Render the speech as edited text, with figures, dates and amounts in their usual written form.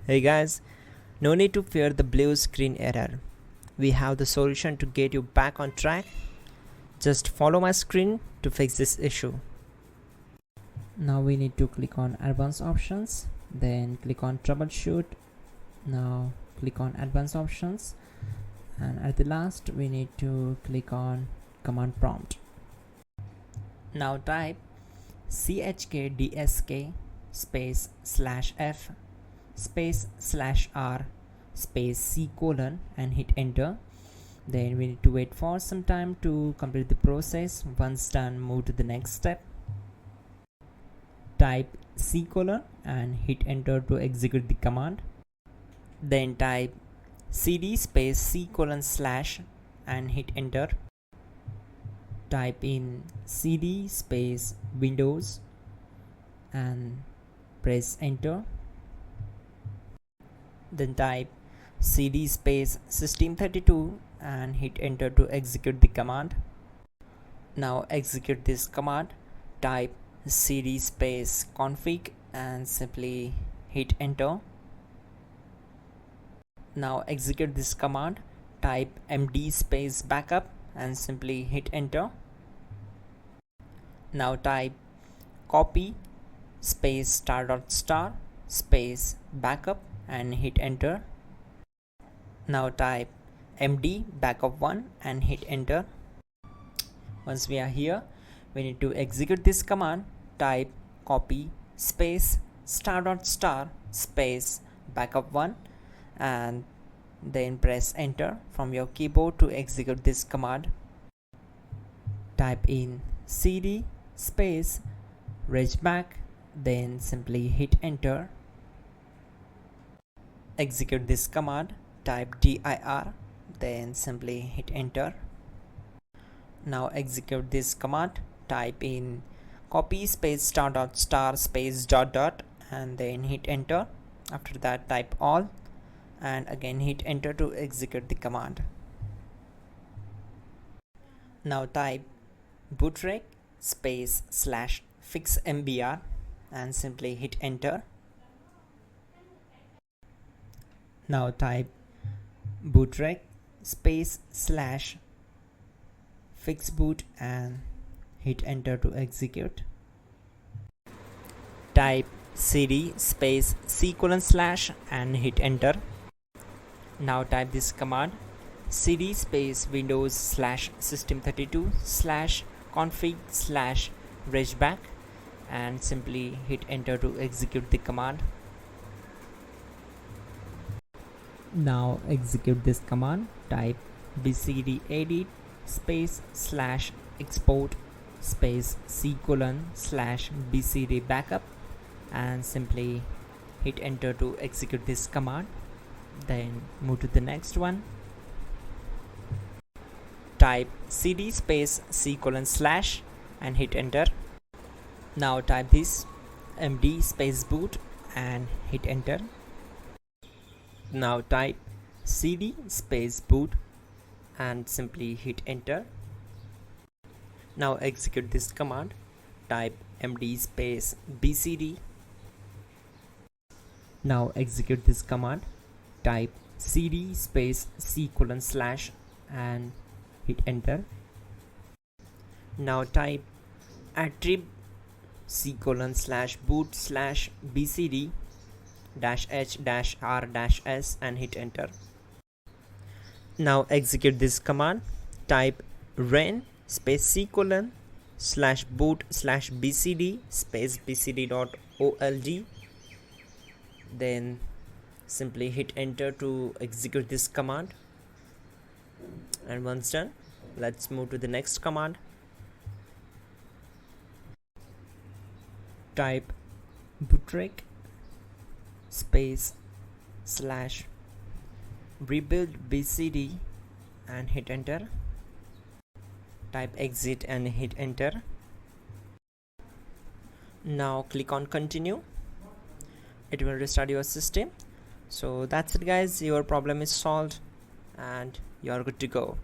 Hey guys, no need to fear the blue screen error. We have the solution to get you back on track. Just follow my screen to fix this issue. Now we need to click on advanced options, then click on troubleshoot. Now click on advanced options, and at the last we need to click on command prompt. Now type chkdsk space /f space /r space c colon and hit enter. Then we need to wait for some time to complete the process. Once done, move to the next step. Type c colon and hit enter to execute the command. Then type cd space c colon / and hit enter. Type in cd space windows and press enter. Then type cd space system32 and hit enter to execute the command. Now execute this command. Type cd space config and simply hit enter. Now execute this command. Type md space backup and simply hit enter. Now type copy space ** space backup and hit enter. Now type md backup1 and hit enter. Once we are here, we need to execute this command. Type copy space ** space backup1 and then press enter from your keyboard to execute this command. Type in cd space regback, then simply hit enter. Execute this command. Type dir, then simply hit enter. Now execute this command. Type in copy space ** space ... and then hit enter. After that, type all and again hit enter to execute the command. Now type bootrec space /fixmbr and simply hit enter. Now type bootrec space /fixboot and hit enter to execute. Type cd space c colon / and hit enter. Now type this command cd space windows /system32 /config /regback and simply hit enter to execute the command. Now execute this command. Type bcdedit space /export space c colon /bcd backup and simply hit enter to execute this command. Then move to the next one. Type cd space c colon / and hit enter. Now type this md space boot and hit enter. Now type cd space boot and simply hit enter. Now execute this command. Type md space bcd. Now execute this command. Type cd space c colon / and hit enter. Now type attrib c colon /boot /bcd -h -r-s and hit enter. Now execute this command. Type ren space c colon /boot /bcd space bcd.old. Then simply hit enter to execute this command. And once done, let's move to the next command. Type bootrec space /rebuildbcd and hit enter. Type exit and hit enter. Now click on continue. It will restart your system. So that's it guys, your problem is solved and you are good to go.